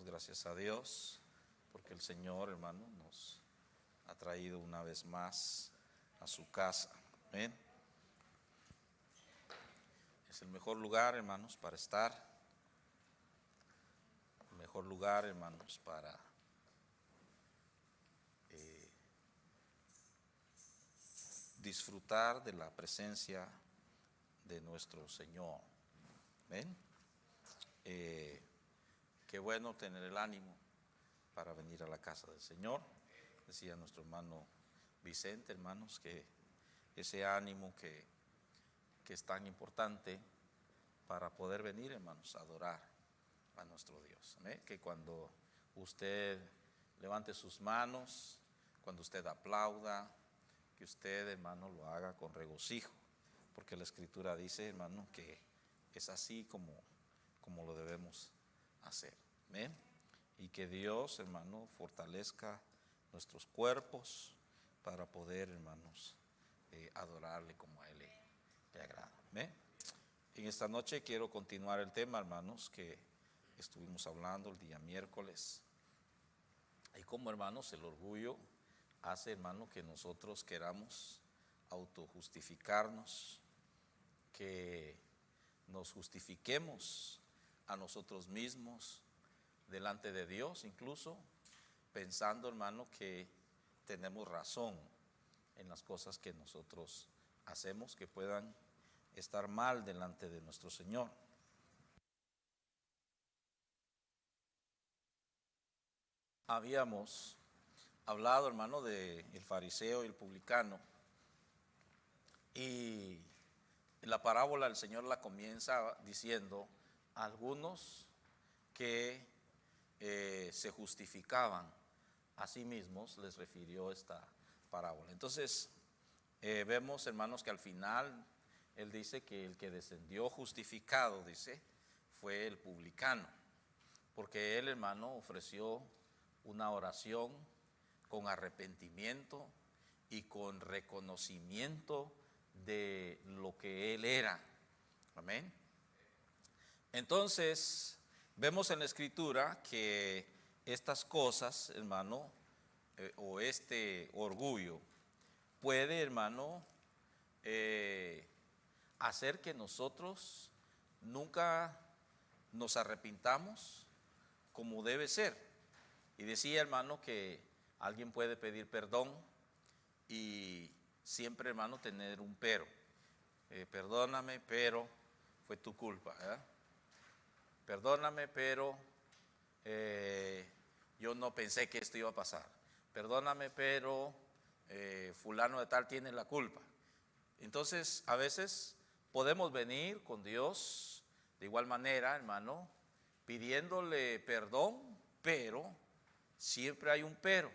gracias a Dios, porque el Señor, hermano, nos ha traído una vez más a su casa. Amén. Es el mejor lugar, hermanos, para estar. El mejor lugar, hermanos, para disfrutar de la presencia de nuestro Señor. Amén. Qué bueno tener el ánimo para venir a la casa del Señor. Decía nuestro hermano Vicente, hermanos, que ese ánimo que es tan importante para poder venir, hermanos, a adorar a nuestro Dios. ¿Amén? Que cuando usted levante sus manos, cuando usted aplauda, que usted, hermano, lo haga con regocijo, porque la Escritura dice, hermano, que es así como lo debemos hacer. Amén. Y que Dios, hermano, fortalezca nuestros cuerpos para poder, hermanos, adorarle como a Él le agrada. Amén. En esta noche quiero continuar el tema, hermanos, que estuvimos hablando el día miércoles. Y como, hermanos, el orgullo hace, hermano, que nosotros queramos autojustificarnos, que nos justifiquemos a nosotros mismos delante de Dios, incluso pensando, hermano, que tenemos razón en las cosas que nosotros hacemos, que puedan estar mal delante de nuestro Señor. Habíamos hablado, hermano, de el fariseo y el publicano, y en la parábola el Señor la comienza diciendo algunos que se justificaban a sí mismos, les refirió esta parábola. Entonces vemos, hermanos, que al final Él dice que el que descendió justificado, dice, fue el publicano, porque él, hermano, ofreció una oración con arrepentimiento y con reconocimiento de lo que él era. Amén. Entonces, vemos en la Escritura que estas cosas, hermano, o este orgullo, puede, hermano, hacer que nosotros nunca nos arrepintamos como debe ser. Y decía, hermano, que alguien puede pedir perdón y siempre, hermano, tener un pero. Perdóname, pero fue tu culpa, ¿verdad? Perdóname, pero yo no pensé que esto iba a pasar. Perdóname, pero fulano de tal tiene la culpa. Entonces, a veces podemos venir con Dios de igual manera, hermano, pidiéndole perdón, pero siempre hay un pero.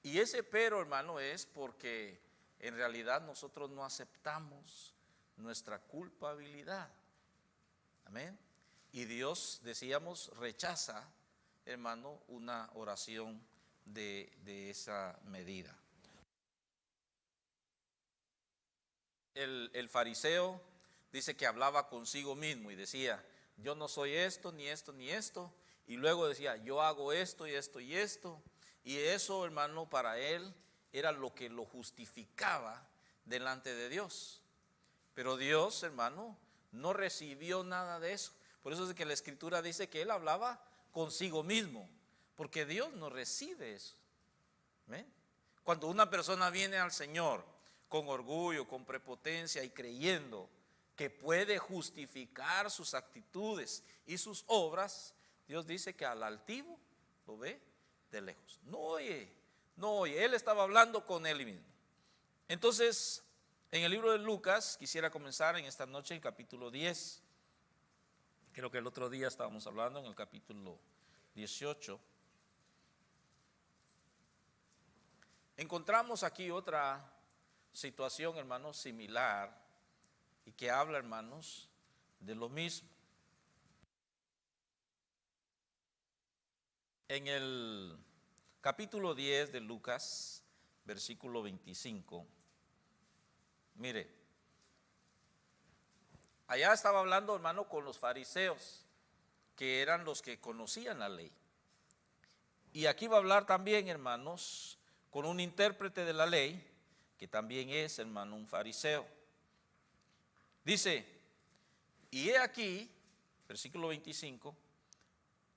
Y ese pero, hermano, es porque en realidad nosotros no aceptamos nuestra culpabilidad. Amén. Y Dios, decíamos, rechaza, hermano, una oración de esa medida. El fariseo dice que hablaba consigo mismo y decía, yo no soy esto, ni esto, ni esto. Y luego decía, yo hago esto y esto y esto. Y eso, hermano, para él era lo que lo justificaba delante de Dios. Pero Dios, hermano, no recibió nada de eso. Por eso es que la Escritura dice que él hablaba consigo mismo, porque Dios no recibe eso. ¿Ven? Cuando una persona viene al Señor con orgullo, con prepotencia y creyendo que puede justificar sus actitudes y sus obras, Dios dice que al altivo lo ve de lejos. No oye, él estaba hablando con él mismo. Entonces, en el libro de Lucas, quisiera comenzar en esta noche en capítulo 10. Creo que el otro día estábamos hablando en el capítulo 18. Encontramos aquí otra situación, hermanos, similar y que habla, hermanos, de lo mismo. En el capítulo 10 de Lucas, versículo 25, mire, allá estaba hablando, hermano, con los fariseos, que eran los que conocían la ley. Y aquí va a hablar también, hermanos, con un intérprete de la ley, que también es, hermano, un fariseo. Dice, y he aquí, versículo 25,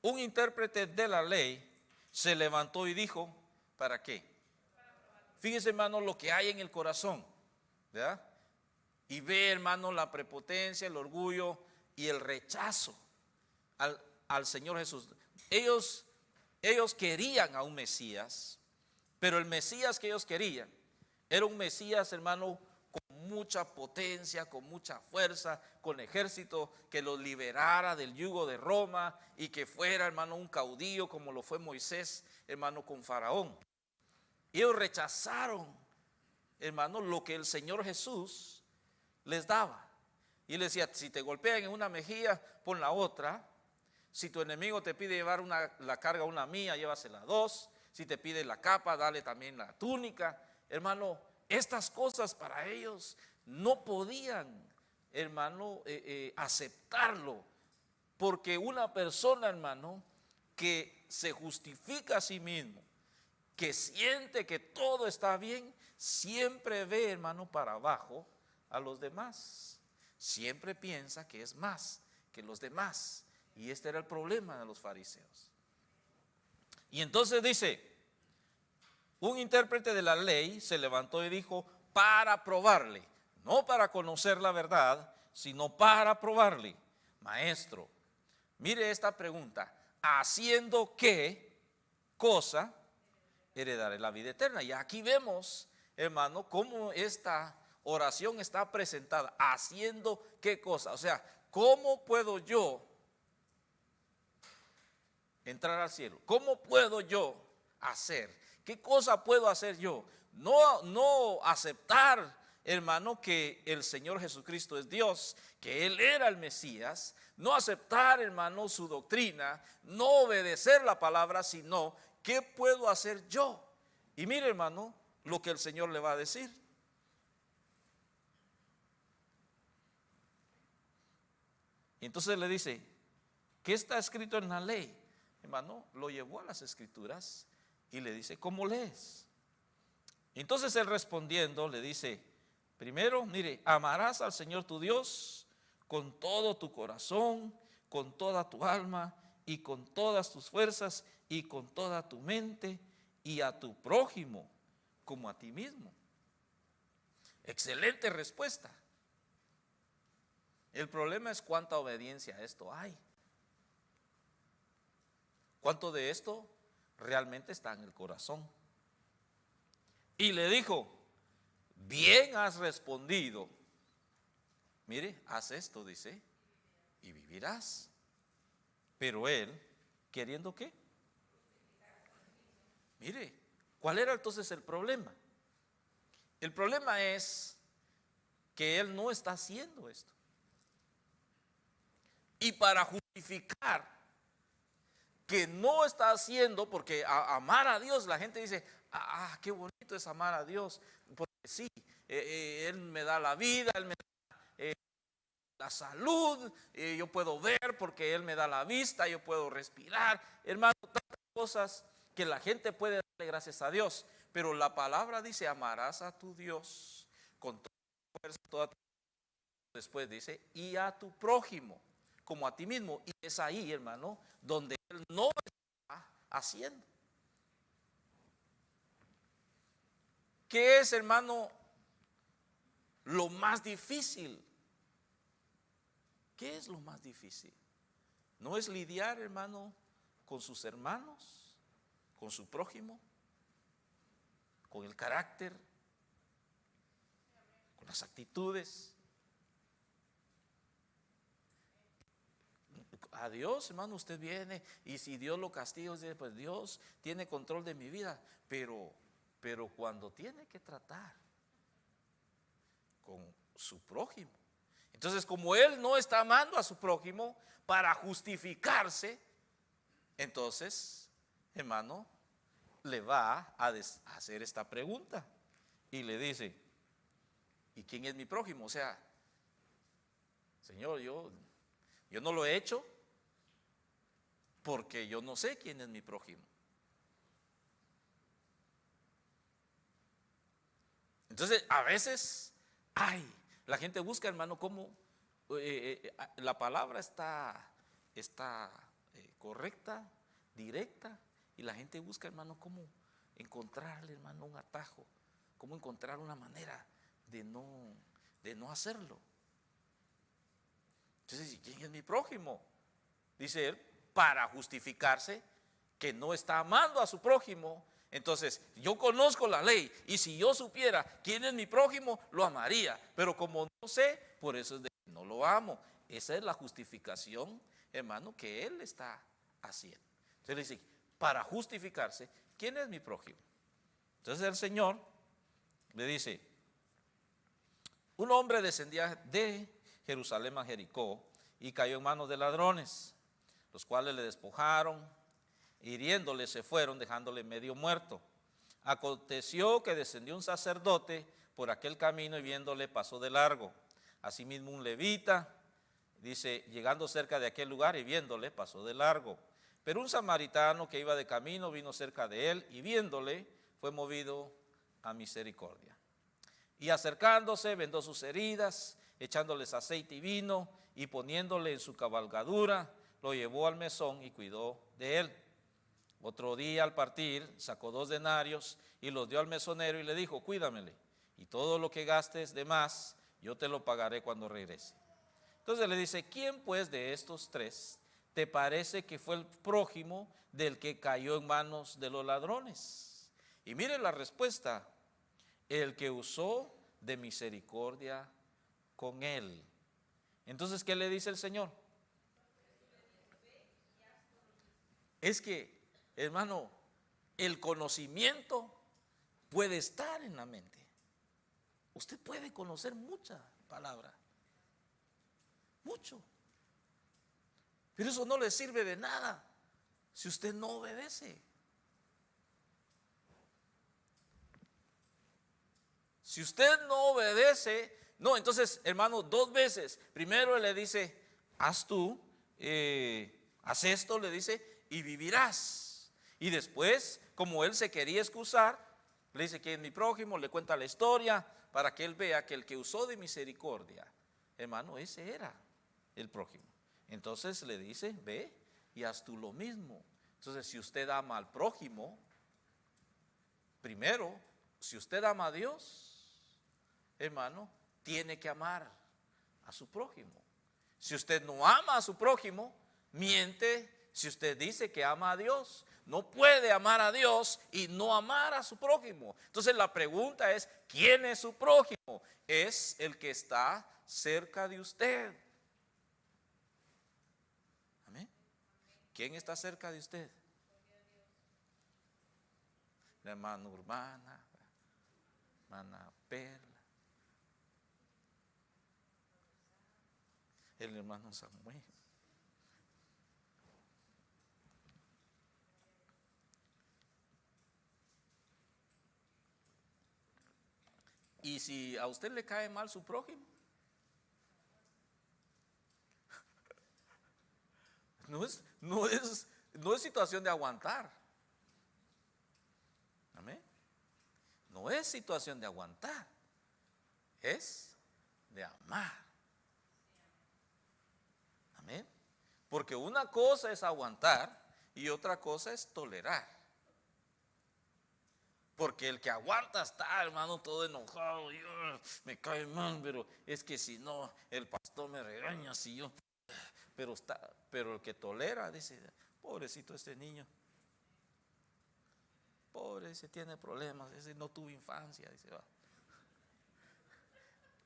un intérprete de la ley se levantó y dijo, ¿para qué? Fíjese, hermano, lo que hay en el corazón, ¿verdad? Y ve, hermano, la prepotencia, el orgullo y el rechazo al Señor Jesús. Ellos querían a un Mesías, pero el Mesías que ellos querían era un Mesías, hermano, con mucha potencia, con mucha fuerza, con ejército, que los liberara del yugo de Roma y que fuera, hermano, un caudillo como lo fue Moisés, hermano, con Faraón. Y ellos rechazaron, hermano, lo que el Señor Jesús les daba. Y él decía, si te golpean en una mejilla, pon la otra. Si tu enemigo te pide llevar la carga una mía, llévasela dos. Si te pide la capa, dale también la túnica. Hermano, estas cosas para ellos no podían, hermano, aceptarlo. Porque una persona, hermano, que se justifica a sí mismo, que siente que todo está bien, siempre ve, hermano, para abajo a los demás. Siempre piensa que es más que los demás. Y este era el problema de los fariseos. Y entonces dice, un intérprete de la ley se levantó y dijo, para probarle, no para conocer la verdad, sino para probarle. Maestro, mire esta pregunta, ¿haciendo qué cosa heredaré la vida eterna? Y aquí vemos, hermano, cómo esta oración está presentada. ¿Haciendo qué cosa? O sea, ¿cómo puedo yo entrar al cielo? ¿Cómo puedo yo hacer? ¿Qué cosa puedo hacer yo? No aceptar, hermano, que el Señor Jesucristo es Dios, que Él era el Mesías. No aceptar, hermano, su doctrina. No obedecer la palabra, sino ¿qué puedo hacer yo? Y mire, hermano, lo que el Señor le va a decir. Y entonces le dice, ¿qué está escrito en la ley? Hermano, lo llevó a las escrituras y le dice, ¿cómo lees? Entonces él respondiendo le dice, primero, mire, amarás al Señor tu Dios con todo tu corazón, con toda tu alma y con todas tus fuerzas y con toda tu mente y a tu prójimo como a ti mismo. Excelente respuesta. El problema es cuánta obediencia a esto hay. ¿Cuánto de esto realmente está en el corazón? Y le dijo, bien has respondido. Mire, haz esto, dice, y vivirás. Pero él, ¿queriendo qué? Mire, ¿cuál era entonces el problema? El problema es que él no está haciendo esto. Y para justificar que no está haciendo, porque amar a Dios, la gente dice, qué bonito es amar a Dios, porque sí, Él me da la vida, Él me da la salud, yo puedo ver porque Él me da la vista, yo puedo respirar, hermano, tantas cosas que la gente puede darle gracias a Dios, pero la palabra dice, amarás a tu Dios con toda tu fuerza, toda tu... Después dice, y a tu prójimo como a ti mismo, y es ahí, hermano, donde él no está haciendo. ¿Qué es, hermano, lo más difícil? ¿Qué es lo más difícil? ¿No es lidiar, hermano, con sus hermanos, con su prójimo, con el carácter, con las actitudes? A Dios, hermano, usted viene y si Dios lo castiga, usted dice, pues Dios tiene control de mi vida, pero cuando tiene que tratar con su prójimo, entonces como él no está amando a su prójimo para justificarse, entonces, hermano, le va a hacer esta pregunta y le dice, ¿y quién es mi prójimo? O sea, Señor, yo no lo he hecho porque yo no sé quién es mi prójimo. Entonces, a veces, la gente busca, hermano, cómo la palabra está correcta, directa, y la gente busca, hermano, cómo encontrarle, hermano, un atajo, cómo encontrar una manera de no hacerlo. Entonces, ¿quién es mi prójimo? Dice él, para justificarse que no está amando a su prójimo. Entonces, yo conozco la ley y si yo supiera quién es mi prójimo, lo amaría. Pero como no sé, por eso es de que no lo amo. Esa es la justificación, hermano, que él está haciendo. Entonces le dice, para justificarse, ¿quién es mi prójimo? Entonces el Señor le dice, un hombre descendía de Jerusalén a Jericó y cayó en manos de ladrones, los cuales le despojaron, hiriéndole se fueron, dejándole medio muerto. Aconteció que descendió un sacerdote por aquel camino y viéndole pasó de largo. Asimismo un levita, dice, llegando cerca de aquel lugar y viéndole pasó de largo. Pero un samaritano que iba de camino vino cerca de él y viéndole fue movido a misericordia. Y acercándose vendó sus heridas, echándoles aceite y vino y poniéndole en su cabalgadura, lo llevó al mesón y cuidó de él. Otro día al partir sacó 2 denarios y los dio al mesonero y le dijo, cuídamele, y todo lo que gastes de más, yo te lo pagaré cuando regrese. Entonces le dice, ¿quién pues de estos 3 te parece que fue el prójimo del que cayó en manos de los ladrones? Y mire la respuesta, el que usó de misericordia con él. Entonces, ¿qué le dice el Señor? Es que, hermano, el conocimiento puede estar en la mente. Usted puede conocer mucha palabra, mucho, pero eso no le sirve de nada si usted no obedece. Si usted no obedece, no, entonces, hermano, 2 veces. Primero le dice, haz tú, haz esto, le dice, y vivirás. Y después, como él se quería excusar, le dice que es mi prójimo, le cuenta la historia para que él vea que el que usó de misericordia, hermano, ese era el prójimo. Entonces le dice, ve y haz tú lo mismo. Entonces, si usted ama al prójimo, primero, si usted ama a Dios, hermano, tiene que amar a su prójimo. Si usted no ama a su prójimo, miente. Si usted dice que ama a Dios, no puede amar a Dios y no amar a su prójimo. Entonces la pregunta es, ¿quién es su prójimo? Es el que está cerca de usted. Amén. ¿Quién está cerca de usted? La hermana Urbana, la hermana Perla, el hermano Samuel. Y si a usted le cae mal su prójimo, no es situación de aguantar. Amén. No es situación de aguantar, es de amar. Amén. Porque una cosa es aguantar y otra cosa es tolerar. Porque el que aguanta está, hermano, todo enojado, me cae mal, pero es que si no, el pastor me regaña, si yo, pero el que tolera, dice, pobrecito este niño, pobre, ese tiene problemas, ese no tuvo infancia, dice, va.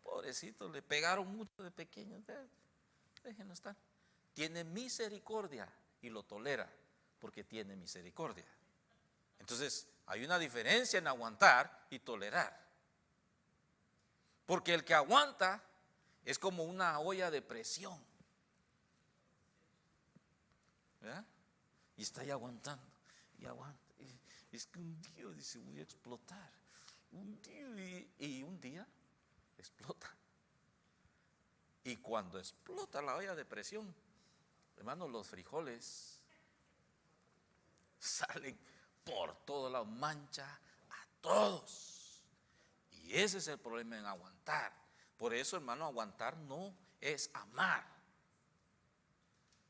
Pobrecito, le pegaron mucho de pequeño, déjenlo estar. Tiene misericordia y lo tolera porque tiene misericordia. Entonces, hay una diferencia en aguantar y tolerar. Porque el que aguanta es como una olla de presión, ¿verdad? Y está ahí aguantando y aguanta. Y es que un día dice, voy a explotar. Un día explota. Y cuando explota la olla de presión, hermano, los frijoles salen por todos lados, mancha a todos. Y Y ese es el problema en aguantar. Por eso, hermano, aguantar no es amar.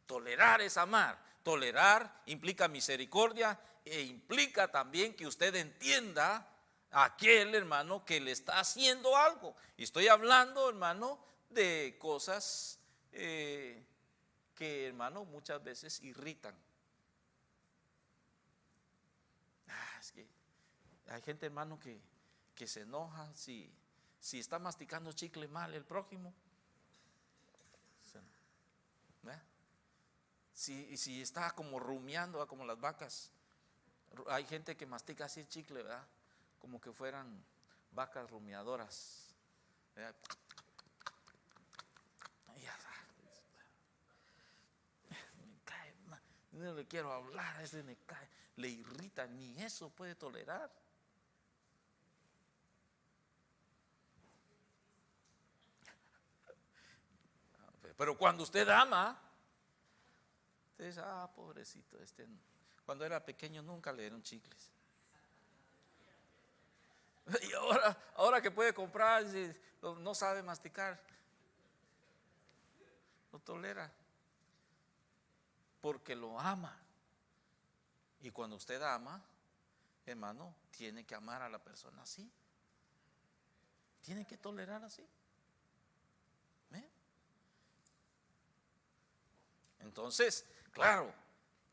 Tolerar es amar. Tolerar implica misericordia e implica también que usted entienda a aquel hermano que le está haciendo algo. Y estoy hablando, hermano, de cosas que, hermano, muchas veces irritan. Es que hay gente, hermano, que se enoja si está masticando chicle mal el prójimo. ¿Verdad? Si está como rumiando, como las vacas. Hay gente que mastica así chicle, ¿verdad? Como que fueran vacas rumiadoras, ¿verdad? Me cae, no le quiero hablar, a ese me cae, le irrita, ni eso puede tolerar. Pero cuando usted ama, usted dice, pobrecito, cuando era pequeño nunca le dieron chicles. Y ahora que puede comprar, no sabe masticar, lo tolera, porque lo ama. Y cuando usted ama, hermano, tiene que amar a la persona así. Tiene que tolerar así. Entonces, claro,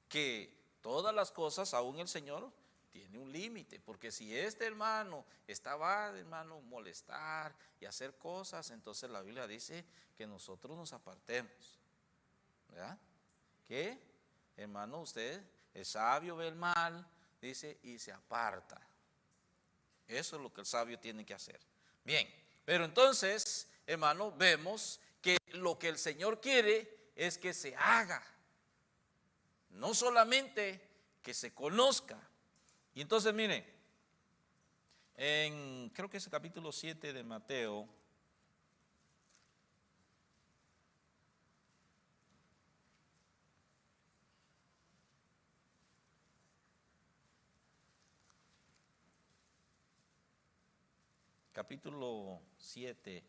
que todas las cosas, aún el Señor tiene un límite, porque si este hermano estaba, hermano, molestar y hacer cosas, entonces la Biblia dice que nosotros nos apartemos, ¿verdad? Que, hermano, usted es sabio, ve el mal, dice, y se aparta. Eso es lo que el sabio tiene que hacer. Bien, pero entonces, hermano, vemos que lo que el Señor quiere es que se haga, no solamente que se conozca. Y entonces mire, creo que es el capítulo 7 de Mateo, capítulo 7,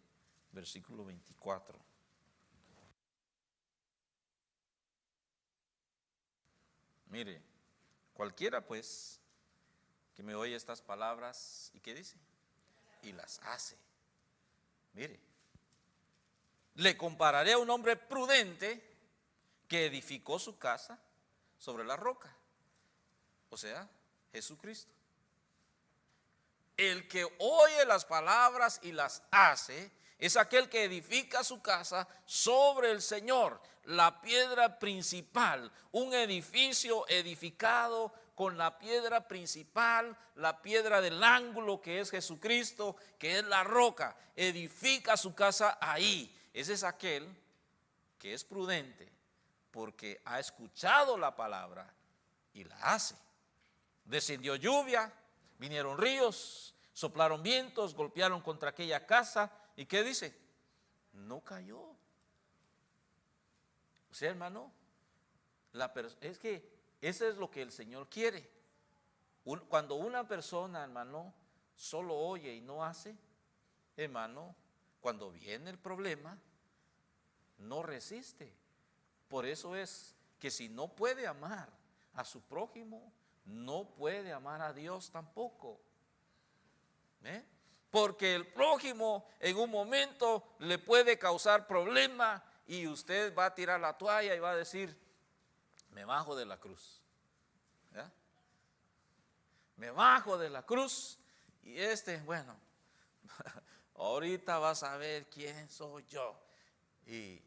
versículo 24. Mire, cualquiera pues que me oye estas palabras, ¿y qué dice? Y las hace. Mire, le compararé a un hombre prudente que edificó su casa sobre la roca, o sea, Jesucristo. El que oye las palabras y las hace es aquel que edifica su casa sobre el Señor, la piedra principal, un edificio edificado con la piedra principal, la piedra del ángulo que es Jesucristo, que es la roca. Edifica su casa ahí. Ese es aquel que es prudente porque ha escuchado la palabra y la hace. Descendió lluvia, vinieron ríos, soplaron vientos, golpearon contra aquella casa. ¿Y qué dice? No cayó. O sea, hermano, es que eso es lo que el Señor quiere. Cuando una persona, hermano, solo oye y no hace, hermano, cuando viene el problema, no resiste. Por eso es que si no puede amar a su prójimo, no puede amar a Dios tampoco. Porque el prójimo en un momento le puede causar problema y usted va a tirar la toalla y va a decir, me bajo de la cruz. ¿Ya? Me bajo de la cruz y bueno, ahorita vas a ver quién soy yo. Y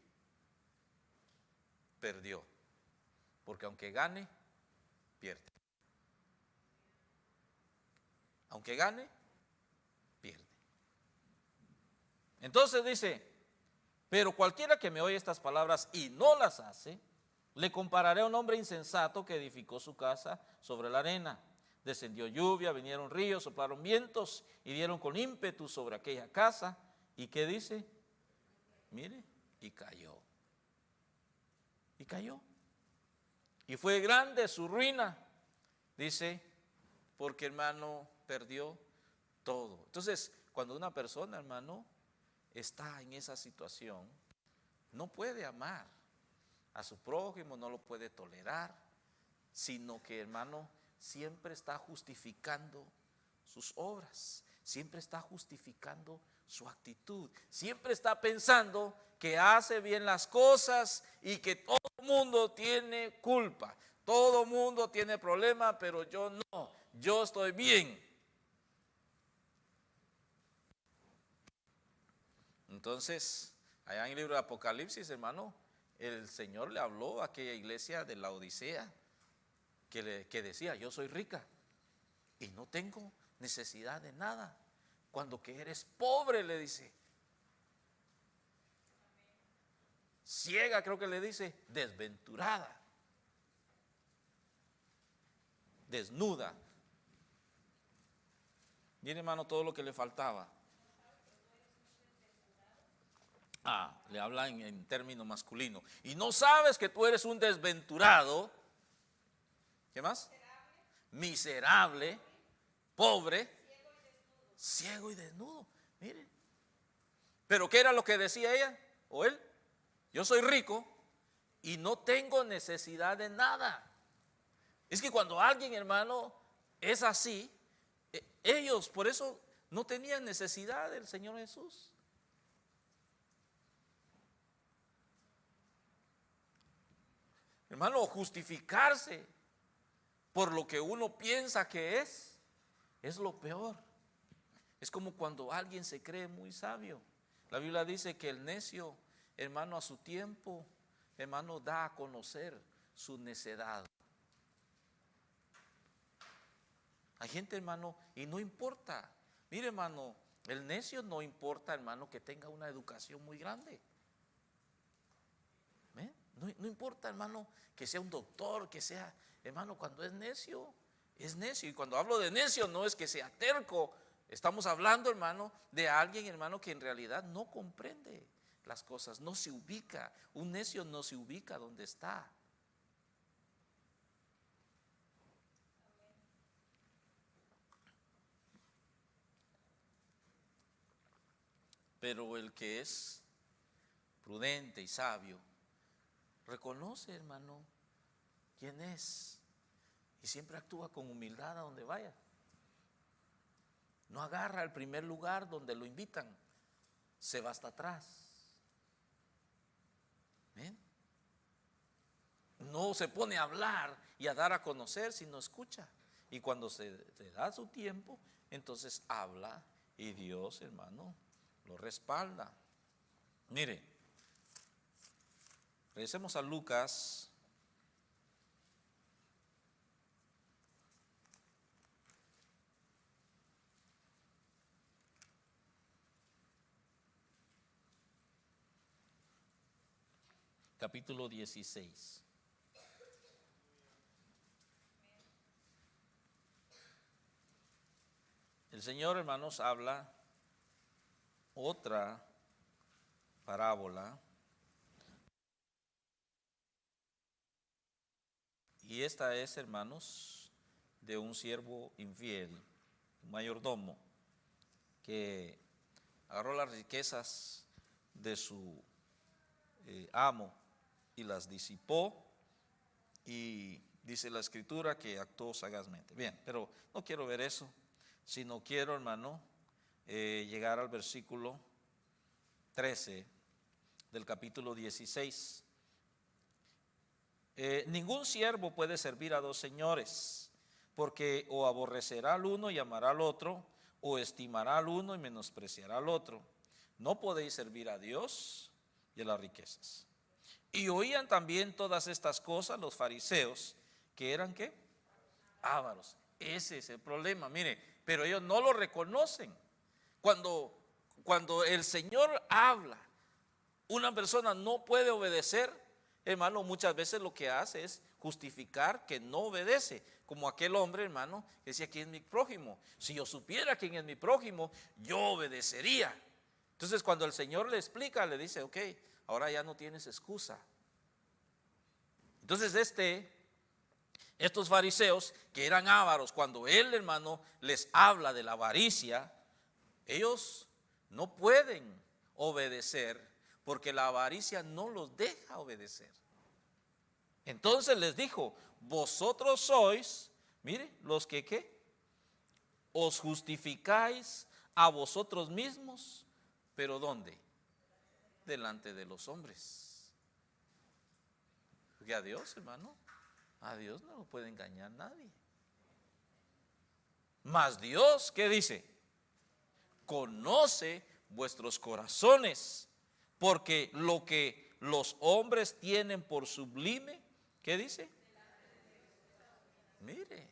perdió, porque aunque gane, pierde. Aunque gane, pierde. Entonces dice, pero cualquiera que me oye estas palabras y no las hace, le compararé a un hombre insensato que edificó su casa sobre la arena. Descendió lluvia, vinieron ríos, soplaron vientos y dieron con ímpetu sobre aquella casa. ¿Y qué dice? Mire, y cayó. Y cayó. Y fue grande su ruina, dice, porque hermano perdió todo. Entonces, cuando una persona, hermano, está en esa situación, no puede amar a su prójimo, no lo puede tolerar, sino que, hermano, siempre está justificando sus obras, siempre está justificando su actitud, siempre está pensando que hace bien las cosas y que todo el mundo tiene culpa, todo el mundo tiene problema, pero yo no, yo estoy bien. Entonces, allá en el libro de Apocalipsis, hermano, el Señor le habló a aquella iglesia de la Odisea que decía, yo soy rica y no tengo necesidad de nada. Cuando que eres pobre, le dice. Ciega, creo que le dice, desventurada, desnuda. Mire, hermano, todo lo que le faltaba. Le habla en término masculino. Y no sabes que tú eres un desventurado. ¿Qué más? Miserable, pobre, ciego y desnudo. Mire. Pero ¿qué era lo que decía ella o él? Yo soy rico y no tengo necesidad de nada. Es que cuando alguien, hermano, es así, ellos por eso no tenían necesidad del Señor Jesús. Hermano, justificarse por lo que uno piensa que es lo peor. Es como cuando alguien se cree muy sabio. La Biblia dice que el necio, hermano, a su tiempo, hermano, da a conocer su necedad. Hay gente, hermano, y no importa. Mire, hermano, el necio no importa, hermano, que tenga una educación muy grande. ¿Ven? No importa, hermano, que sea un doctor, que sea, hermano, cuando es necio, es necio. Y cuando hablo de necio no es que sea terco. Estamos hablando, hermano, de alguien, hermano, que en realidad no comprende las cosas, no se ubica. Un necio no se ubica donde está. Pero el que es prudente y sabio, reconoce, hermano, quién es y siempre actúa con humildad a donde vaya. No agarra el primer lugar donde lo invitan, se va hasta atrás. ¿Ven? No se pone a hablar y a dar a conocer, sino escucha. Y cuando se da su tiempo, entonces habla y Dios, hermano, lo respalda. Mire, regresemos a Lucas. Capítulo 16. El Señor, hermanos, habla otra parábola. Y esta es, hermanos, de un siervo infiel, un mayordomo, que agarró las riquezas de su amo y las disipó, y dice la escritura que actuó sagazmente. Bien, pero no quiero ver eso, sino quiero, hermano, llegar al versículo 13 del capítulo 16. Ningún siervo puede servir a dos señores, porque o aborrecerá al uno y amará al otro, o estimará al uno y menospreciará al otro. No podéis servir a Dios y a las riquezas. Y oían también todas estas cosas los fariseos, que eran ¿qué? Ávaros. Ese es el problema, mire, pero ellos no lo reconocen. Cuando el Señor habla, una persona no puede obedecer, hermano, muchas veces lo que hace es justificar que no obedece, como aquel hombre, hermano, que decía: ¿quién es mi prójimo? Si yo supiera quién es mi prójimo, yo obedecería. Entonces, cuando el Señor le explica, le dice: ok, ahora ya no tienes excusa. Entonces estos fariseos que eran ávaros, cuando él, hermano, les habla de la avaricia, ellos no pueden obedecer porque la avaricia no los deja obedecer. Entonces les dijo, vosotros sois, mire, los que ¿qué? Os justificáis a vosotros mismos, pero ¿dónde? Delante de los hombres. Porque a Dios, hermano, a Dios no lo puede engañar nadie. Mas Dios, ¿qué dice? Conoce vuestros corazones, porque lo que los hombres tienen por sublime, ¿qué dice? Mire,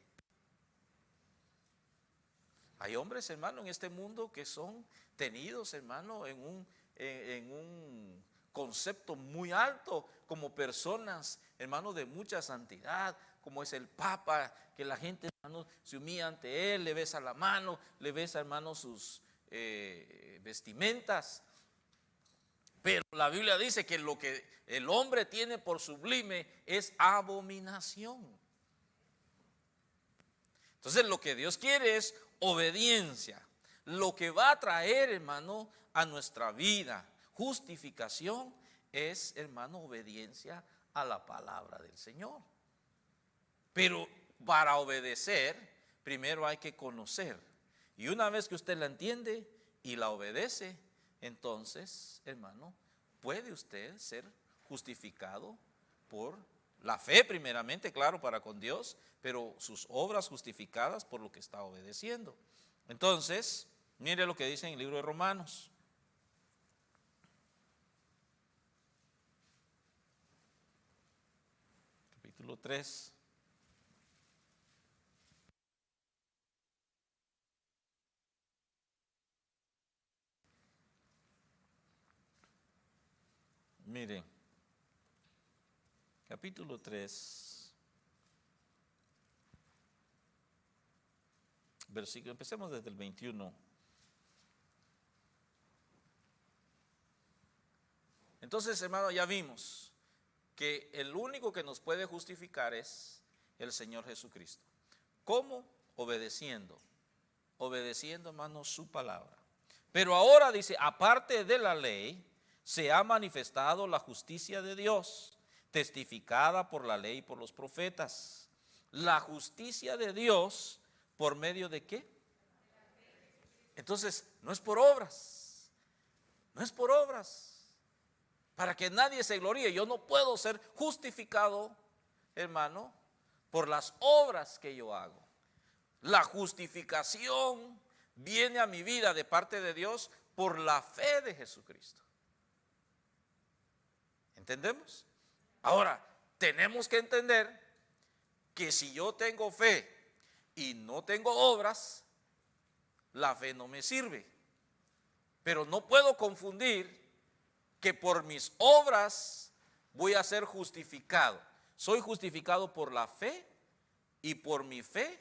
hay hombres, hermano, en este mundo que son tenidos, hermano, en un concepto muy alto, como personas, hermano, de mucha santidad, como es el Papa, que la gente, hermano, se humilla ante él, le besa la mano, le besa, hermano, sus vestimentas. Pero la Biblia dice que lo que el hombre tiene por sublime es abominación. Entonces lo que Dios quiere es obediencia. Lo que va a traer, hermano, a nuestra vida justificación es, hermano, obediencia a la palabra del Señor. Pero para obedecer, primero hay que conocer. Y una vez que usted la entiende y la obedece, entonces, hermano, puede usted ser justificado por la fe primeramente, claro, para con Dios, pero sus obras justificadas por lo que está obedeciendo. Entonces, mire lo que dice en el libro de Romanos. Capítulo 3. Miren, capítulo 3, versículo, empecemos desde el 21. Entonces, hermano, ya vimos que el único que nos puede justificar es el Señor Jesucristo. ¿Cómo? Obedeciendo, hermano, su palabra. Pero ahora dice, aparte de la ley, se ha manifestado la justicia de Dios, testificada por la ley y por los profetas. La justicia de Dios, ¿por medio de qué? Entonces, no es por obras, no es por obras, para que nadie se gloríe. Yo no puedo ser justificado, hermano, por las obras que yo hago. La justificación viene a mi vida de parte de Dios por la fe de Jesucristo. ¿Entendemos? Ahora, tenemos que entender que si yo tengo fe y no tengo obras, la fe no me sirve. Pero no puedo confundir que por mis obras voy a ser justificado. Soy justificado por la fe y por mi fe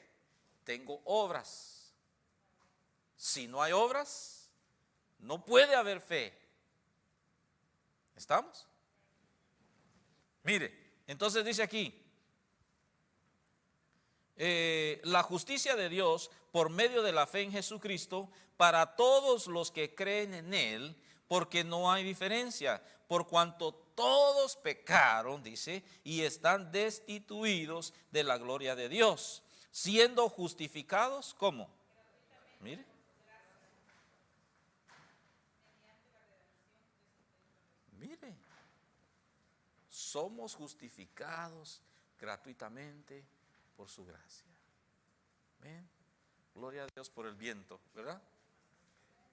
tengo obras. Si no hay obras, no puede haber fe. ¿Estamos? Mire, entonces dice aquí, la justicia de Dios por medio de la fe en Jesucristo para todos los que creen en Él, porque no hay diferencia, por cuanto todos pecaron, dice, y están destituidos de la gloria de Dios, siendo justificados, ¿cómo? Mire. Mire. Somos justificados gratuitamente por su gracia. ¿Ven? Gloria a Dios por el viento, ¿verdad?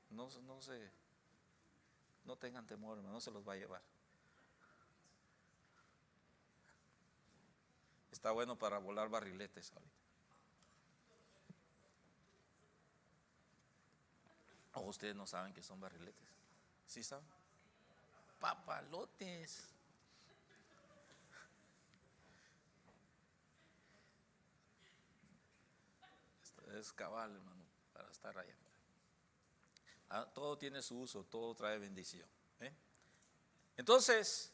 No tengan temor, hermano, no se los va a llevar. Está bueno para volar barriletes ahorita. O ustedes no saben que son barriletes. ¿Sí saben? Papalotes. Es cabal, hermano, para estar allá. Todo tiene su uso, todo trae bendición. Entonces,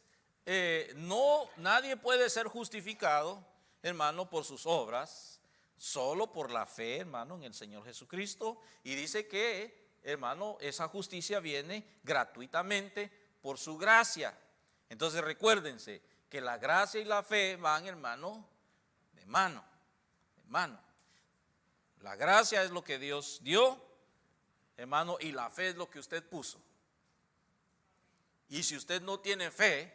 nadie puede ser justificado, hermano, por sus obras, solo por la fe, hermano, en el Señor Jesucristo. Y dice que hermano, esa justicia viene gratuitamente por su gracia. Entonces recuérdense que la gracia y la fe van, hermano, de mano, de mano. La gracia es lo que Dios dio, hermano, y la fe es lo que usted puso. Y si usted no tiene fe,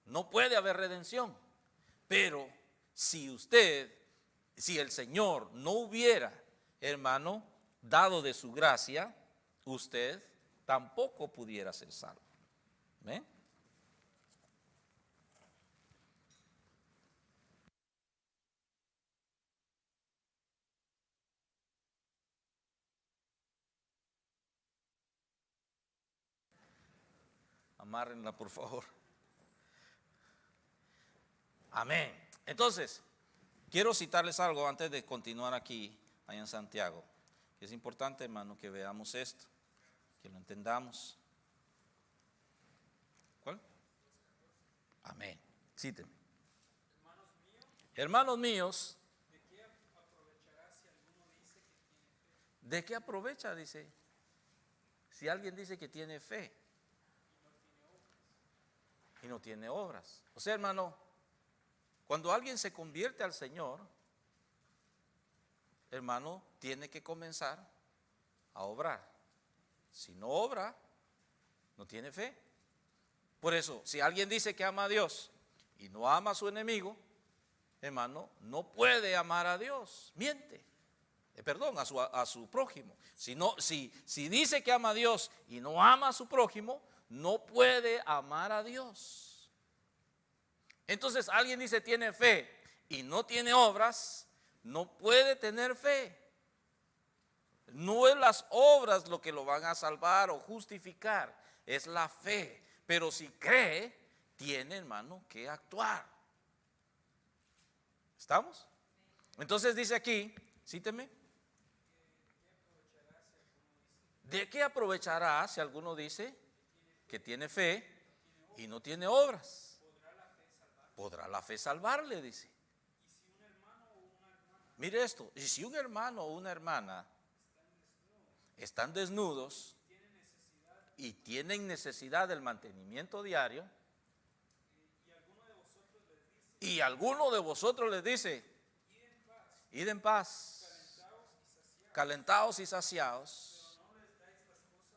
no puede haber redención. Pero si el Señor no hubiera, hermano, dado de su gracia, usted tampoco pudiera ser salvo. ¿Ven? Amárrenla, por favor. Amén. Entonces, quiero citarles algo antes de continuar aquí, allá en Santiago. Es importante, hermano, que veamos esto, que lo entendamos. ¿Cuál? Amén. Cíteme. Hermanos míos, ¿de qué aprovecha? Dice, si alguien dice que tiene fe y no tiene obras. O sea, hermano, cuando alguien se convierte al Señor, hermano, tiene que comenzar a obrar. Si no obra, no tiene fe. Por eso, si alguien dice que ama a Dios y no ama a su enemigo, hermano, no puede amar a Dios, miente. Perdón, a su prójimo. Si dice que ama a Dios y no ama a su prójimo, no puede amar a Dios. Entonces alguien dice tiene fe y no tiene obras, no puede tener fe. No es las obras lo que lo van a salvar o justificar, es la fe. Pero si cree, tiene, hermano, que actuar. ¿Estamos? Entonces dice aquí, cíteme. ¿De qué aprovechará si alguno dice que tiene fe y no tiene obras? ¿Podrá la fe salvarle? Dice. Mire esto, y si un hermano o una hermana están desnudos y tienen necesidad del mantenimiento diario, y alguno de vosotros les dice, id en paz, calentados y saciados,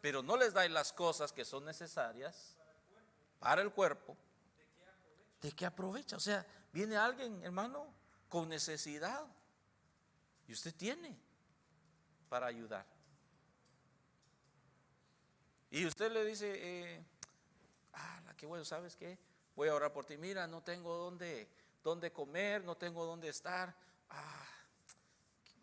pero no les dais las cosas que son necesarias para el cuerpo, ¿de qué aprovecha? O sea, viene alguien, hermano, con necesidad y usted tiene para ayudar. Y usted le dice, qué bueno, ¿sabes qué? Voy a orar por ti. Mira, no tengo dónde comer, no tengo dónde estar.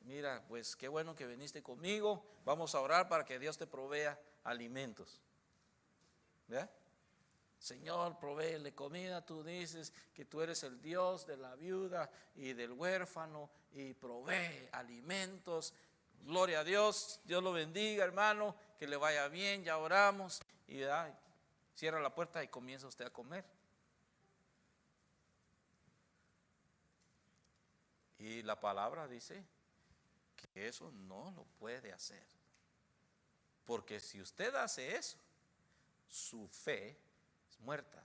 Mira, pues qué bueno que viniste conmigo. Vamos a orar para que Dios te provea alimentos. ¿Verdad? Señor, provéele comida. Tú dices que tú eres el Dios de la viuda y del huérfano y provee alimentos. Gloria a Dios, Dios lo bendiga, hermano, que le vaya bien, ya oramos. Y cierra la puerta y comienza usted a comer. Y la palabra dice que eso no lo puede hacer. Porque si usted hace eso, su fe es muerta.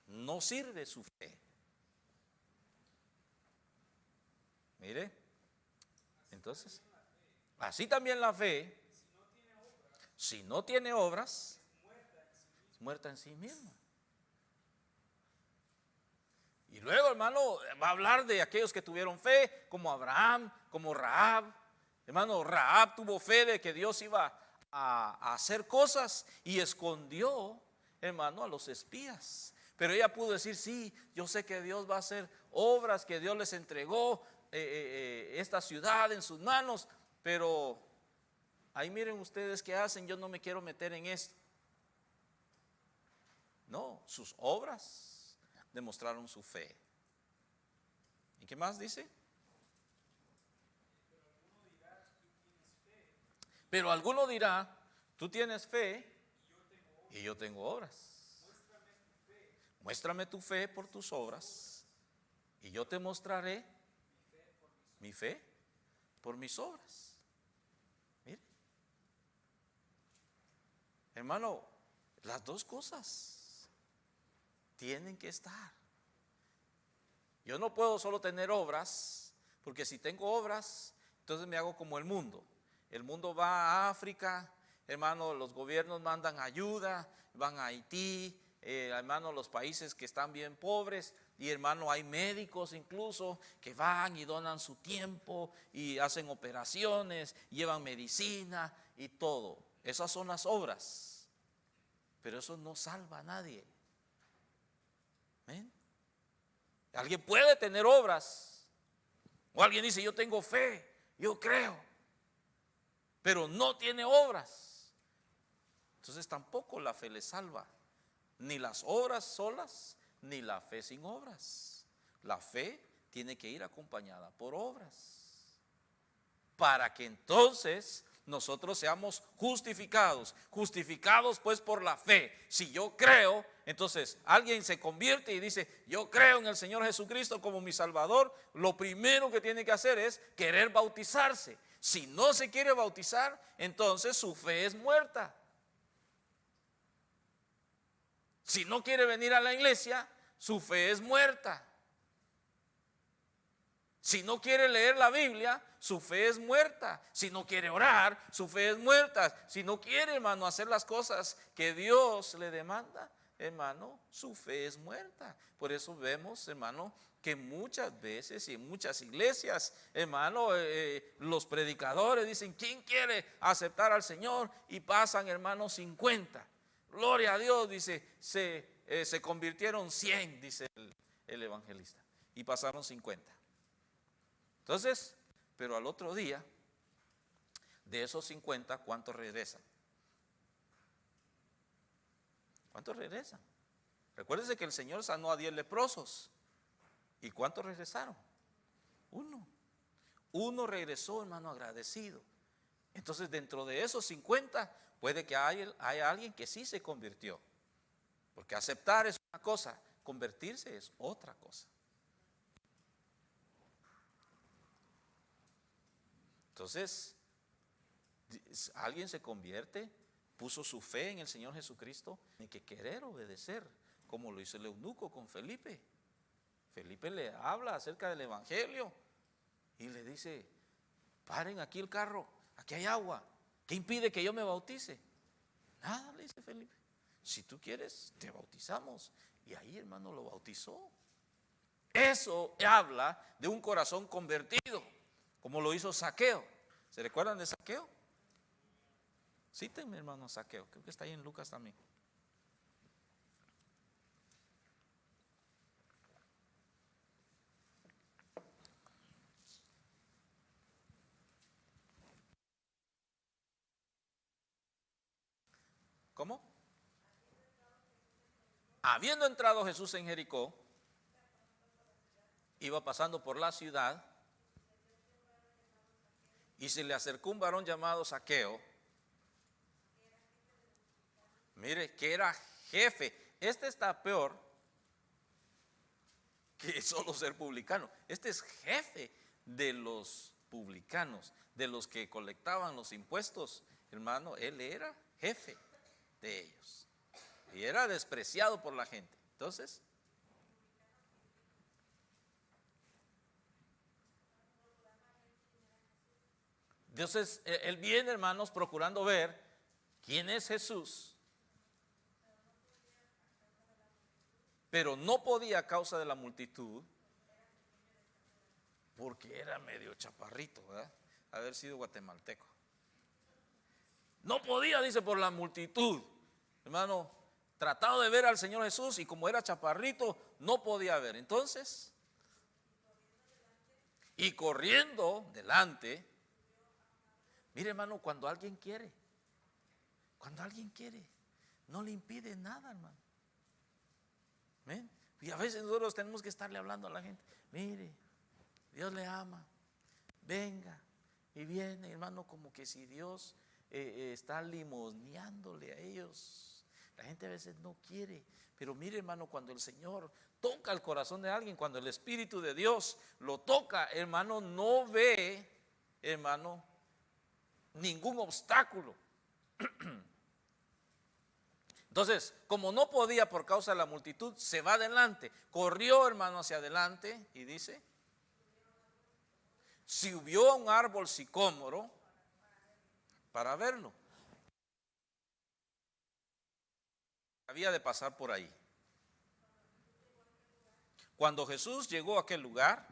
No sirve su fe. Mire, entonces, así también la fe, si no tiene obras, es muerta en sí misma. Y luego, hermano, va a hablar de aquellos que tuvieron fe, como Abraham, como Rahab. Hermano, Rahab tuvo fe de que Dios iba a hacer cosas y escondió, hermano, a los espías. Pero ella pudo decir, sí, yo sé que Dios va a hacer obras, que Dios les entregó esta ciudad en sus manos. Pero ahí miren ustedes qué hacen, yo no me quiero meter en esto. No, sus obras demostraron su fe. ¿Y qué más dice? Pero alguno dirá, tú tienes fe y yo tengo obras. Muéstrame tu fe por tus obras y yo te mostraré mi fe por mis obras. Mire, Hermano, las dos cosas tienen que estar. Yo no puedo solo tener obras, porque si tengo obras, entonces me hago como el mundo. El mundo va a África, hermano, los gobiernos mandan ayuda, van a Haití, hermano, los países que están bien pobres, y hermano, hay médicos incluso que van y donan su tiempo y hacen operaciones, llevan medicina y todo. Esas son las obras, pero eso no salva a nadie. ¿Ven? Alguien puede tener obras, o alguien dice: yo tengo fe, yo creo, pero no tiene obras. Entonces tampoco la fe le salva, ni las obras solas, ni la fe sin obras. La fe tiene que ir acompañada por obras, para que entonces nosotros seamos justificados. Justificados pues por la fe. Si yo creo, entonces alguien se convierte y dice: yo creo en el Señor Jesucristo como mi Salvador. Lo primero que tiene que hacer es querer bautizarse. Si no se quiere bautizar, entonces su fe es muerta. Si no quiere venir a la iglesia, su fe es muerta. Si no quiere leer la Biblia, su fe es muerta. Si no quiere orar, su fe es muerta. Si no quiere, hermano, hacer las cosas que Dios le demanda, hermano, su fe es muerta. Por eso vemos, hermano, que muchas veces y en muchas iglesias, hermano, los predicadores dicen: ¿quién quiere aceptar al Señor? Y pasan, hermano, 50. Gloria a Dios, dice, se convirtieron 100, dice el evangelista, y pasaron 50. Entonces, pero al otro día, de esos 50, ¿cuántos regresan? ¿Cuántos regresan? Recuérdense que el Señor sanó a 10 leprosos. ¿Y cuántos regresaron? Uno. Uno regresó, hermano, agradecido. Entonces, dentro de esos 50, puede que haya alguien que sí se convirtió. Porque aceptar es una cosa, convertirse es otra cosa. Entonces, alguien se convierte, puso su fe en el Señor Jesucristo, tiene que querer obedecer, como lo hizo el eunuco con Felipe. Felipe le habla acerca del evangelio y le dice: paren aquí el carro, aquí hay agua, ¿qué impide que yo me bautice? Nada, le dice Felipe, si tú quieres te bautizamos. Y ahí, hermano, lo bautizó. Eso habla de un corazón convertido, como lo hizo Zaqueo. ¿Se recuerdan de Zaqueo? Cítenme, hermano, Zaqueo, creo que está ahí en Lucas también. ¿Cómo? Habiendo entrado Jesús en Jericó, iba pasando por la ciudad, y se le acercó un varón llamado Zaqueo. Mire, que era jefe. Este está peor que solo ser publicano. Este es jefe de los publicanos, de los que colectaban los impuestos. Hermano, él era jefe de ellos y era despreciado por la gente. Entonces, él viene, hermanos, procurando ver quién es Jesús, pero no podía a causa de la multitud, porque era medio chaparrito, ¿verdad? Haber sido guatemalteco. No podía, dice, por la multitud. Hermano, tratado de ver al Señor Jesús, y como era chaparrito, no podía ver. Entonces, y corriendo delante. Mire, hermano, cuando alguien quiere, no le impide nada, hermano. ¿Ven? Y a veces nosotros tenemos que estarle hablando a la gente: mire, Dios le ama, venga. Y viene, hermano, como que si Dios está limosneándole a ellos. La gente a veces no quiere. Pero mire, hermano, cuando el Señor toca el corazón de alguien, cuando el Espíritu de Dios lo toca, hermano, no ve, hermano, ningún obstáculo. Entonces, como no podía por causa de la multitud, se va adelante. Corrió, hermano, hacia adelante y dice, subió a un árbol sicómoro para verlo. Había de pasar por ahí. Cuando Jesús llegó a aquel lugar,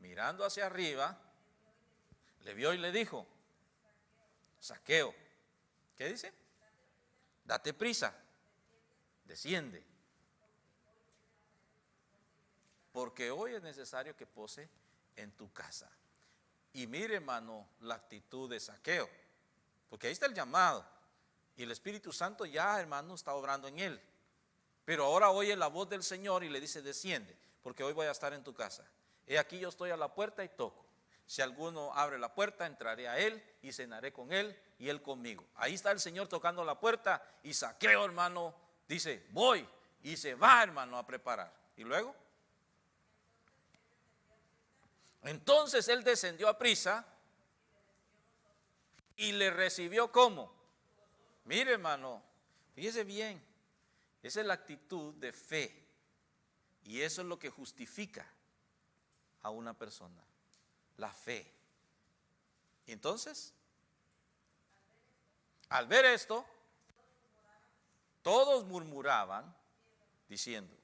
mirando hacia arriba, le vio y le dijo, Zaqueo, ¿qué dice? Date prisa, desciende, porque hoy es necesario que pose en tu casa. Y mire, hermano, la actitud de Zaqueo, porque ahí está el llamado, y el Espíritu Santo ya, hermano, está obrando en él. Pero ahora oye la voz del Señor y le dice, desciende, porque hoy voy a estar en tu casa. He aquí yo estoy a la puerta y toco. Si alguno abre la puerta, entraré a él y cenaré con él y él conmigo. Ahí está el Señor tocando la puerta y Zaqueo, hermano, dice, voy, y se va, hermano, a preparar. Y luego, entonces él descendió a prisa y le recibió ¿cómo? Mire, hermano, fíjese bien, esa es la actitud de fe y eso es lo que justifica a una persona, la fe. Y entonces, al ver esto, todos murmuraban diciendo,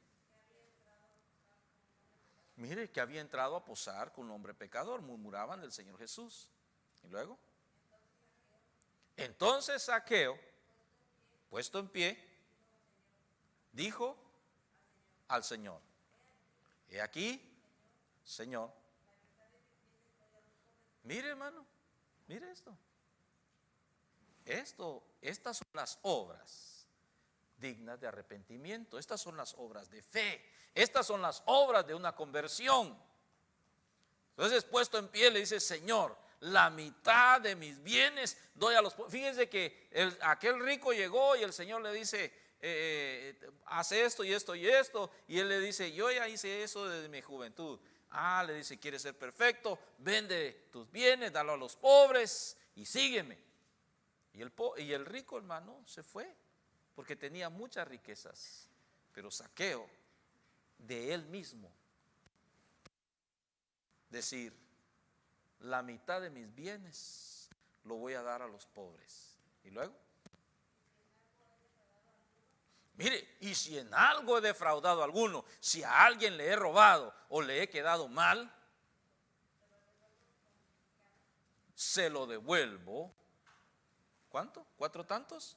mire que había entrado a posar con un hombre pecador, murmuraban del Señor Jesús. Y luego, entonces Zaqueo, puesto en pie, dijo al Señor, he aquí, Señor, mire, hermano, mire esto. Estas son las obras dignas de arrepentimiento. Estas son las obras de fe. Estas son las obras de una conversión. Entonces, puesto en pie, le dice, Señor, la mitad de mis bienes doy a los pobres. Fíjense que aquel rico llegó y el Señor le dice, hace esto y esto y esto. Y él le dice, yo ya hice eso desde mi juventud. Le dice, ¿quieres ser perfecto? Vende tus bienes, dalo a los pobres y sígueme. Y el rico, hermano, se fue porque tenía muchas riquezas. Pero Zaqueo, de él mismo, decir, la mitad de mis bienes lo voy a dar a los pobres. Y luego, mire, y si en algo he defraudado a alguno, si a alguien le he robado o le he quedado mal, se lo devuelvo. ¿Cuánto? ¿4 tantos?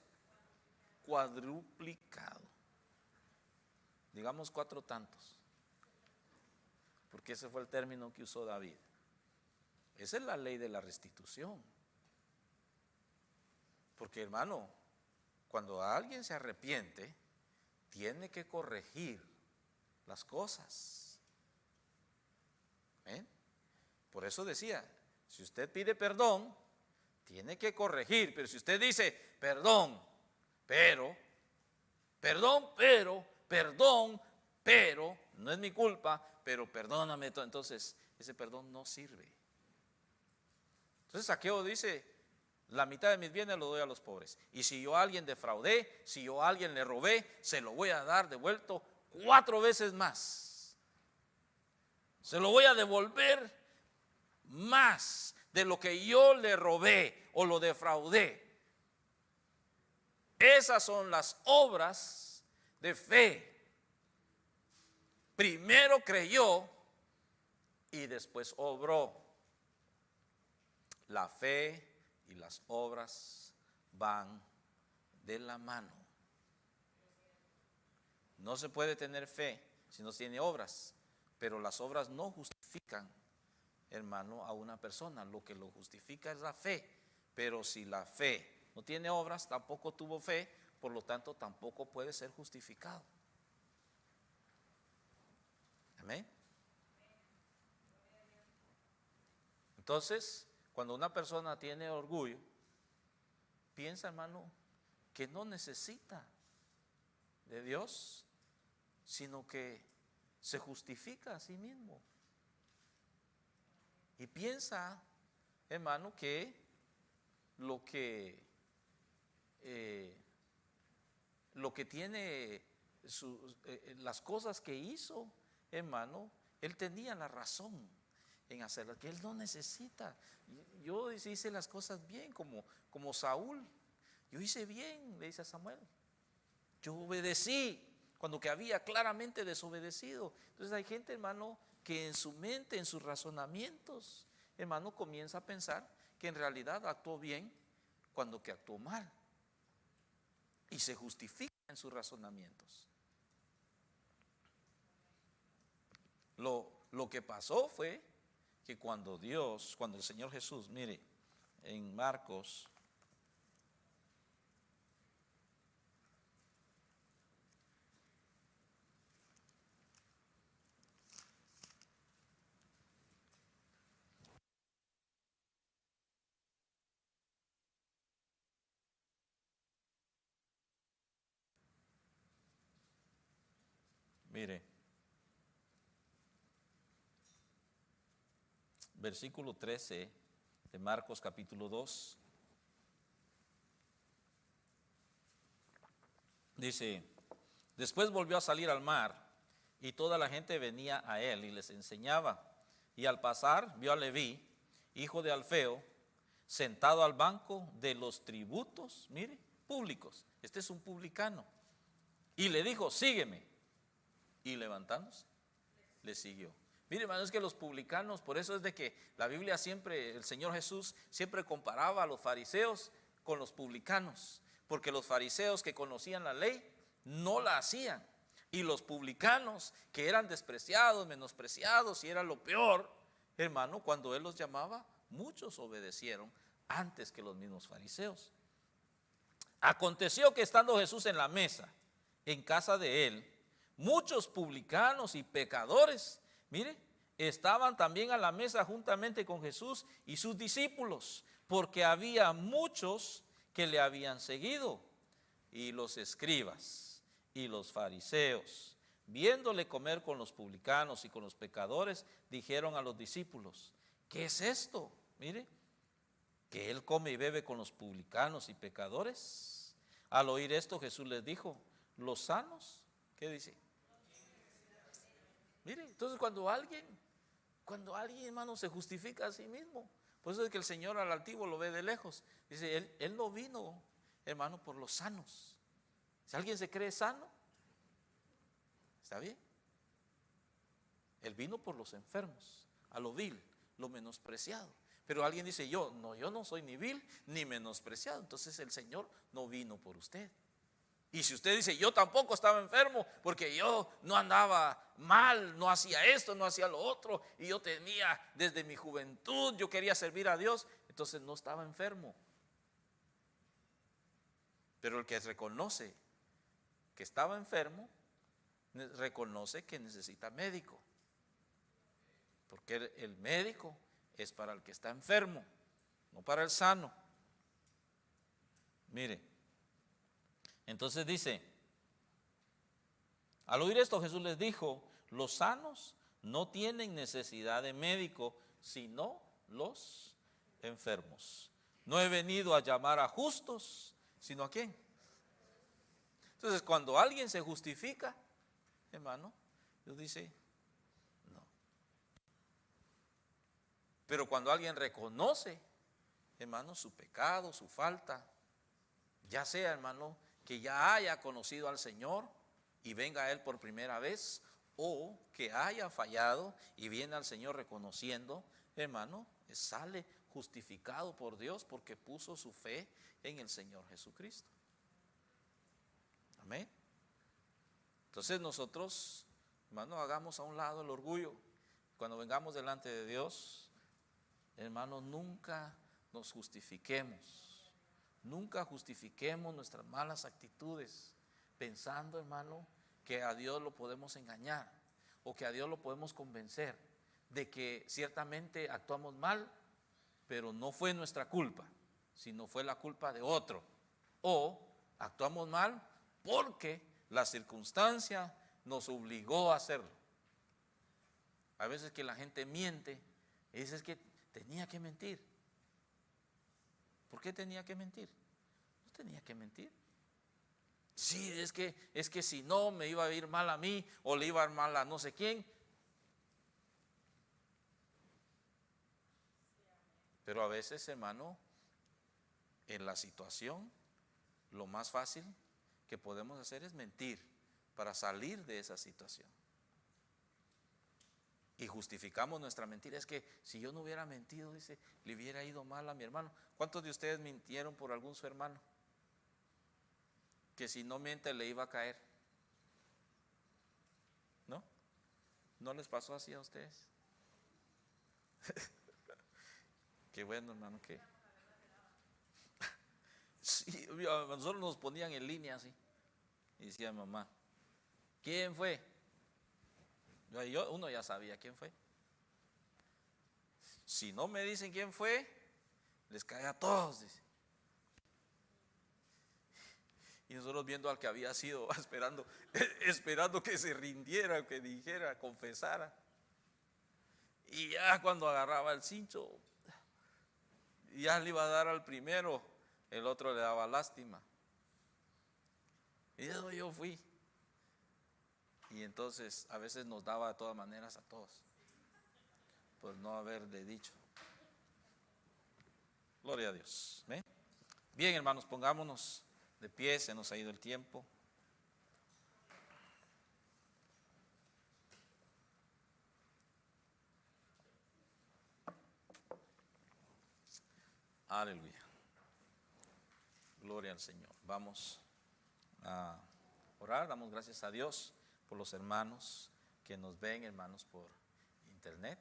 Cuadruplicado. Digamos 4 tantos. Porque ese fue el término que usó David. Esa es la ley de la restitución. Porque, hermano, cuando alguien se arrepiente, tiene que corregir las cosas. ¿Ven? Por eso decía, si usted pide perdón, tiene que corregir. Pero si usted dice, perdón, pero, no es mi culpa, pero perdóname, entonces ese perdón no sirve. Entonces Zaqueo dice, la mitad de mis bienes lo doy a los pobres. Y si yo a alguien defraudé, si yo a alguien le robé, se lo voy a dar devuelto 4 veces más. Se lo voy a devolver más de lo que yo le robé o lo defraudé. Esas son las obras de fe. Primero creyó y después obró. La fe y las obras van de la mano. No se puede tener fe si no tiene obras, pero las obras no justifican, hermano, a una persona. Lo que lo justifica es la fe, pero si la fe no tiene obras, tampoco tuvo fe, por lo tanto tampoco puede ser justificado. Amén. Entonces, cuando una persona tiene orgullo, piensa, hermano, que no necesita de Dios, sino que se justifica a sí mismo. Y piensa, hermano, que lo que lo que tiene, las cosas que hizo, hermano, él tenía la razón en hacerlas, que él no necesita. Yo hice las cosas bien, como Saúl. Yo hice bien, le dice a Samuel. Yo obedecí cuando que había claramente desobedecido. Entonces hay gente, hermano, que en su mente, en sus razonamientos, hermano, comienza a pensar que en realidad actuó bien cuando que actuó mal. Y se justifica en sus razonamientos. Lo que pasó fue que cuando el Señor Jesús, mire, en Marcos, mire, versículo 13 de Marcos capítulo 2, dice, después volvió a salir al mar y toda la gente venía a él y les enseñaba. Y al pasar vio a Leví, hijo de Alfeo, sentado al banco de los tributos, mire, públicos. Este es un publicano. Y le dijo, sígueme. Y levantándose, le siguió. Mire, hermano, es que los publicanos, por eso es de que la Biblia siempre, el Señor Jesús siempre comparaba a los fariseos con los publicanos, porque los fariseos que conocían la ley no la hacían, y los publicanos que eran despreciados, menospreciados y era lo peor, hermano, cuando él los llamaba, muchos obedecieron antes que los mismos fariseos. Aconteció que estando Jesús en la mesa, en casa de él, muchos publicanos y pecadores, mire, estaban también a la mesa juntamente con Jesús y sus discípulos, porque había muchos que le habían seguido. Y los escribas y los fariseos, viéndole comer con los publicanos y con los pecadores, dijeron a los discípulos, ¿qué es esto? Mire, que él come y bebe con los publicanos y pecadores. Al oír esto, Jesús les dijo, los sanos, ¿qué dice? Mire, entonces cuando alguien, hermano, se justifica a sí mismo, por eso es que el Señor al altivo lo ve de lejos. Dice, él no vino, hermano, por los sanos. Si alguien se cree sano, está bien. Él vino por los enfermos, a lo vil, lo menospreciado. Pero alguien dice, yo no soy ni vil ni menospreciado. Entonces el Señor no vino por usted. Y si usted dice, yo tampoco estaba enfermo porque yo no andaba mal, no hacía esto, no hacía lo otro, y yo tenía desde mi juventud, yo quería servir a Dios, entonces no estaba enfermo. Pero el que reconoce que estaba enfermo, reconoce que necesita médico. Porque el médico es para el que está enfermo, no para el sano. Mire. Entonces dice, al oír esto Jesús les dijo, los sanos no tienen necesidad de médico, sino los enfermos. No he venido a llamar a justos, sino a ¿quién? Entonces cuando alguien se justifica, hermano, Dios dice, no. Pero cuando alguien reconoce, hermano, su pecado, su falta, ya sea, hermano, que ya haya conocido al Señor y venga a Él por primera vez, o que haya fallado y viene al Señor reconociendo, hermano, sale justificado por Dios porque puso su fe en el Señor Jesucristo. Amén. Entonces nosotros, hermano, hagamos a un lado el orgullo. Cuando vengamos delante de Dios, hermano, nunca nos justifiquemos. Nunca justifiquemos nuestras malas actitudes pensando, hermano, que a Dios lo podemos engañar o que a Dios lo podemos convencer de que ciertamente actuamos mal, pero no fue nuestra culpa, sino fue la culpa de otro. O actuamos mal porque la circunstancia nos obligó a hacerlo. A veces que la gente miente y dice es que tenía que mentir. ¿Por qué tenía que mentir? No tenía que mentir. Sí, es que si no me iba a ir mal a mí o le iba a ir mal a no sé quién. Pero a veces, hermano, en la situación, lo más fácil que podemos hacer es mentir para salir de esa situación. Y justificamos nuestra mentira. Es que si yo no hubiera mentido, dice, le hubiera ido mal a mi hermano. ¿Cuántos de ustedes mintieron por algún su hermano? Que si no miente le iba a caer. ¿No? ¿No les pasó así a ustedes? Qué bueno, hermano, que sí, a nosotros nos ponían en línea así. Y decía mamá, ¿quién fue? Uno ya sabía quién fue. Si no me dicen quién fue, les cae a todos, dice. Y nosotros viendo al que había sido, esperando que se rindiera, que dijera, confesara. Y ya cuando agarraba el cincho, ya le iba a dar al primero, el otro le daba lástima. Y yo fui. Y entonces a veces nos daba de todas maneras a todos, por no haberle dicho. Gloria a Dios. ¿Ven? Bien, hermanos, pongámonos de pie, se nos ha ido el tiempo. Aleluya. Gloria al Señor. Vamos a orar. Damos gracias a Dios por los hermanos que nos ven, hermanos, por internet.